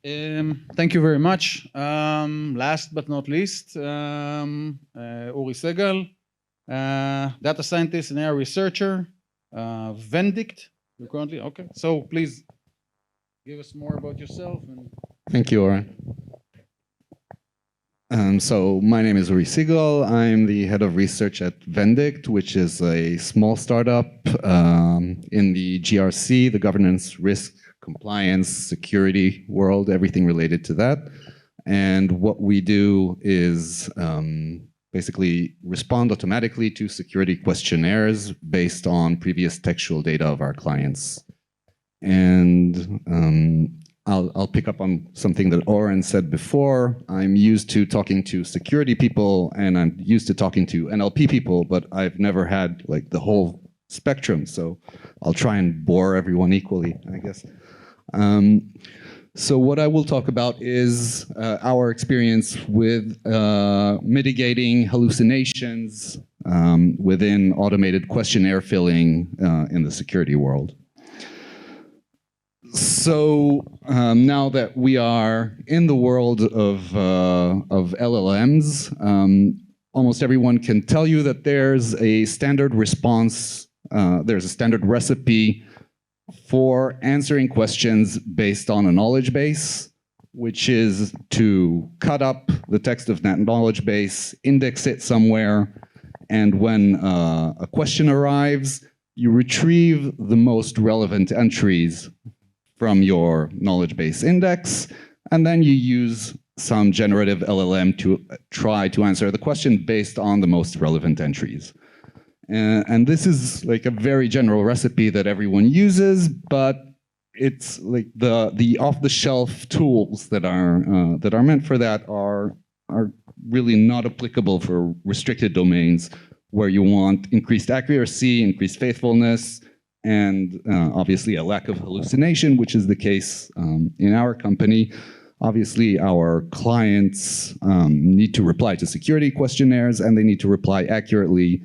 Thank you very much. Last but not least, Uri Segal, data scientist and AI researcher, Vendict. You're currently okay. So please give us more about yourself. Thank you, Uri. So my name is Uri Segal. I'm the head of research at Vendict, which is a small startup in the GRC, the governance, risk, compliance, security world, everything related to that. And what we do is basically respond automatically to security questionnaires based on previous textual data of our clients. And I'll pick up on something that Oren said before. I'm used to talking to security people and I'm used to talking to NLP people, but I've never had like the whole spectrum. So I'll try and bore everyone equally, I guess. So what I will talk about is our experience with mitigating hallucinations within automated questionnaire filling in the security world. So now that we are in the world of LLMs, almost everyone can tell you that there's a standard response, there's a standard recipe for answering questions based on a knowledge base, which is to cut up the text of that knowledge base, index it somewhere, and when a question arrives, you retrieve the most relevant entries from your knowledge base index, and then you use some generative LLM to try to answer the question based on the most relevant entries. And this is like a very general recipe that everyone uses, but it's like the off-the-shelf tools that are meant for that are really not applicable for restricted domains where you want increased accuracy, increased faithfulness, and obviously a lack of hallucination, which is the case in our company. Obviously, our clients need to reply to security questionnaires, and they need to reply accurately,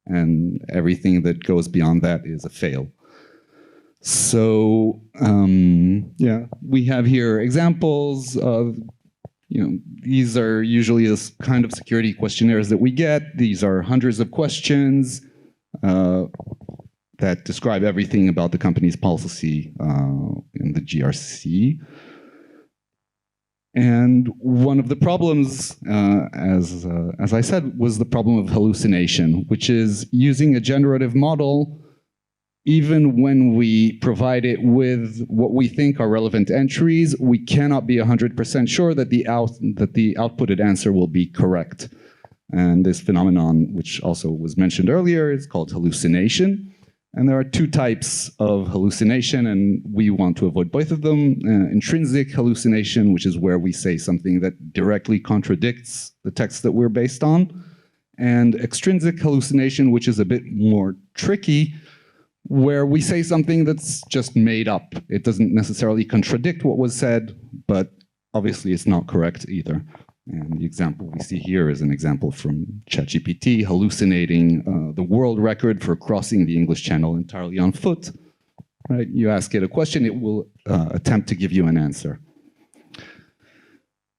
and everything that goes beyond that is a fail. So yeah, we have here examples of, these are usually this kind of security questionnaires that we get. These are hundreds of questions that describe everything about the company's policy in the GRC. And one of the problems, as I said, was the problem of hallucination, which is using a generative model, even when we provide it with what we think are relevant entries, we cannot be 100% sure that the outputted answer will be correct. And this phenomenon, which also was mentioned earlier, is called hallucination. And there are two types of hallucination, and we want to avoid both of them. Intrinsic hallucination, which is where we say something that directly contradicts the text that we're based on. And extrinsic hallucination, which is a bit more tricky, where we say something that's just made up. It doesn't necessarily contradict what was said, but obviously it's not correct either. And the example we see here is an example from ChatGPT hallucinating the world record for crossing the English Channel entirely on foot. Right? You ask it a question, it will attempt to give you an answer.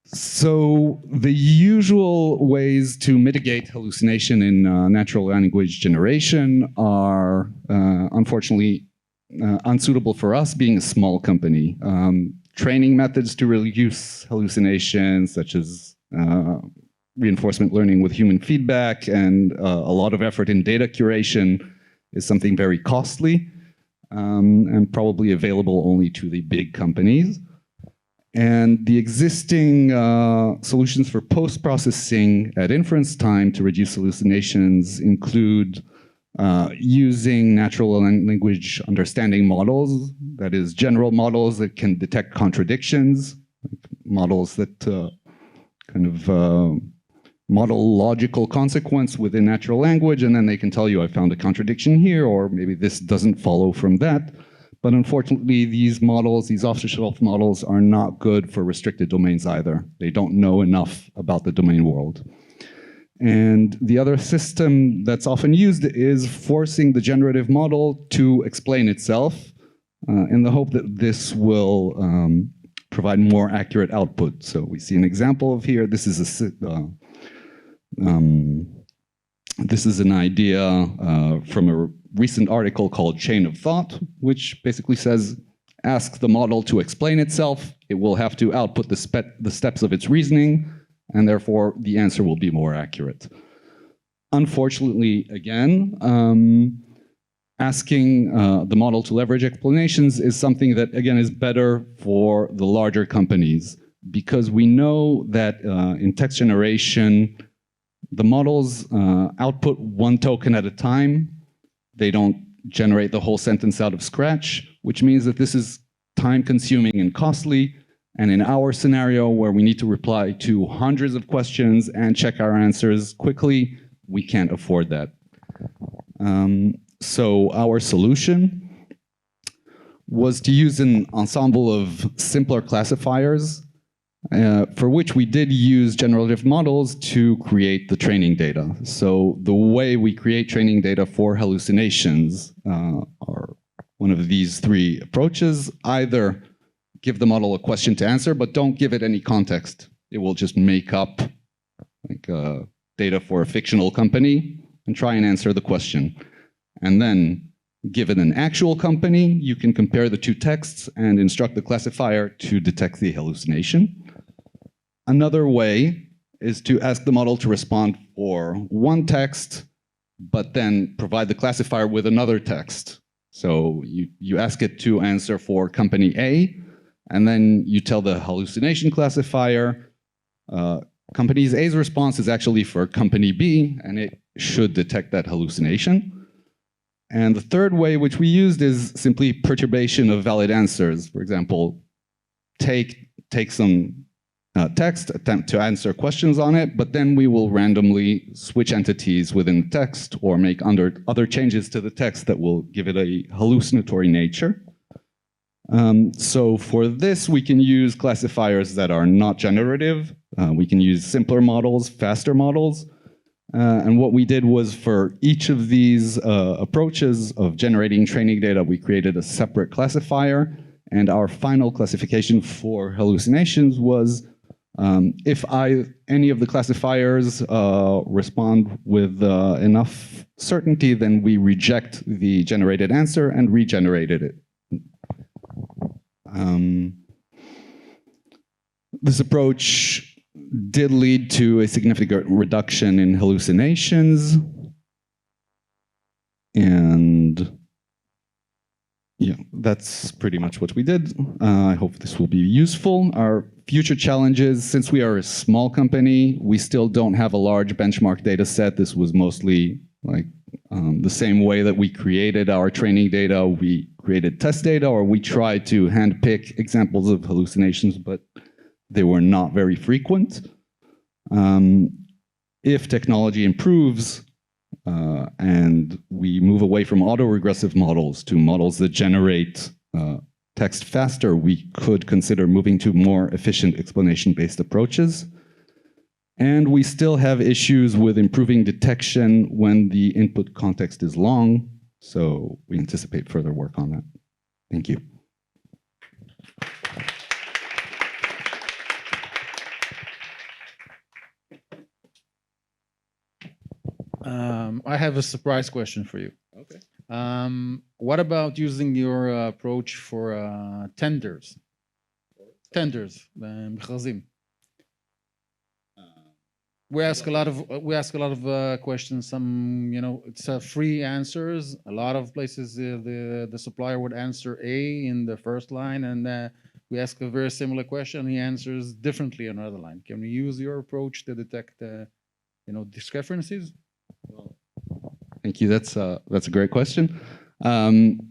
So the usual ways to mitigate hallucination in natural language generation are unfortunately unsuitable for us being a small company. Training methods to reduce hallucinations, such as reinforcement learning with human feedback and a lot of effort in data curation, is something very costly and probably available only to the big companies. And the existing solutions for post-processing at inference time to reduce hallucinations include using natural language understanding models, that is, general models that can detect contradictions, like models that kind of model logical consequence within natural language, and then they can tell you, I found a contradiction here, or maybe this doesn't follow from that. But unfortunately, these models, these off-the-shelf models, are not good for restricted domains either. They don't know enough about the domain world. And the other system that's often used is forcing the generative model to explain itself in the hope that this will provide more accurate output. So we see an example of here. This is an idea from a recent article called Chain of Thought, which basically says, ask the model to explain itself. It will have to output the steps of its reasoning, and therefore the answer will be more accurate. Unfortunately, again, asking the model to leverage explanations is something that, again, is better for the larger companies, because we know that in text generation, the models output one token at a time. They don't generate the whole sentence out of scratch, which means that this is time-consuming and costly. And in our scenario, where we need to reply to hundreds of questions and check our answers quickly, we can't afford that. So our solution was to use an ensemble of simpler classifiers, for which we did use generative models to create the training data. So the way we create training data for hallucinations are one of these three approaches. Either give the model a question to answer, but don't give it any context. It will just make up data for a fictional company and try and answer the question. And then, given an actual company, you can compare the two texts and instruct the classifier to detect the hallucination. Another way is to ask the model to respond for one text, but then provide the classifier with another text. So you ask it to answer for company A, and then you tell the hallucination classifier, company A's response is actually for company B, and it should detect that hallucination. And the third way which we used is simply perturbation of valid answers. For example, take some text, attempt to answer questions on it, but then we will randomly switch entities within the text or make other changes to the text that will give it a hallucinatory nature. So for this, we can use classifiers that are not generative. We can use simpler models, faster models. And what we did was, for each of these approaches of generating training data, we created a separate classifier. And our final classification for hallucinations was, if any of the classifiers respond with enough certainty, then we reject the generated answer and regenerated it. This approach did lead to a significant reduction in hallucinations. And yeah, that's pretty much what we did. I hope this will be useful. Our future challenges, since we are a small company, we still don't have a large benchmark data set. This was mostly like the same way that we created our training data. We created test data, or we tried to handpick examples of hallucinations, but they were not very frequent. If technology improves and we move away from autoregressive models to models that generate text faster, we could consider moving to more efficient explanation-based approaches. And we still have issues with improving detection when the input context is long, so we anticipate further work on that. Thank you. I have a surprise question for you. Okay. What about using your approach for tenders? Tenders, מכרזים. We ask a lot of questions. Some, it's free answers. A lot of places the supplier would answer A in the first line, and we ask a very similar question. He answers differently on another line. Can we use your approach to detect, discrepancies? Well, thank you. That's a great question. I'm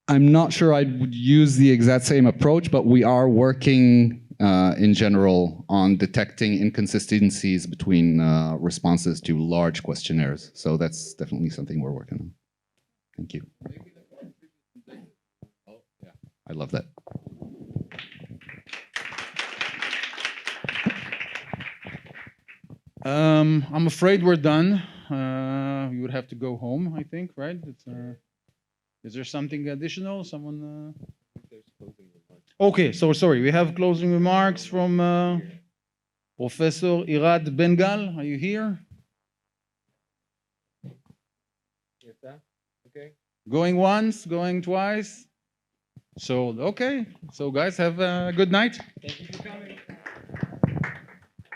not sure I would use the exact same approach, but we are working in general on detecting inconsistencies between responses to large questionnaires. So that's definitely something we're working on. Thank you. Oh, yeah, I love that. I'm afraid we're done. You would have to go home, I think, right? Is there something additional? Someone? Okay, so sorry, we have closing remarks from Professor Irad Bengal. Are you here? Okay. Going once, going twice. So, okay. So guys, have a good night. Thank you for coming.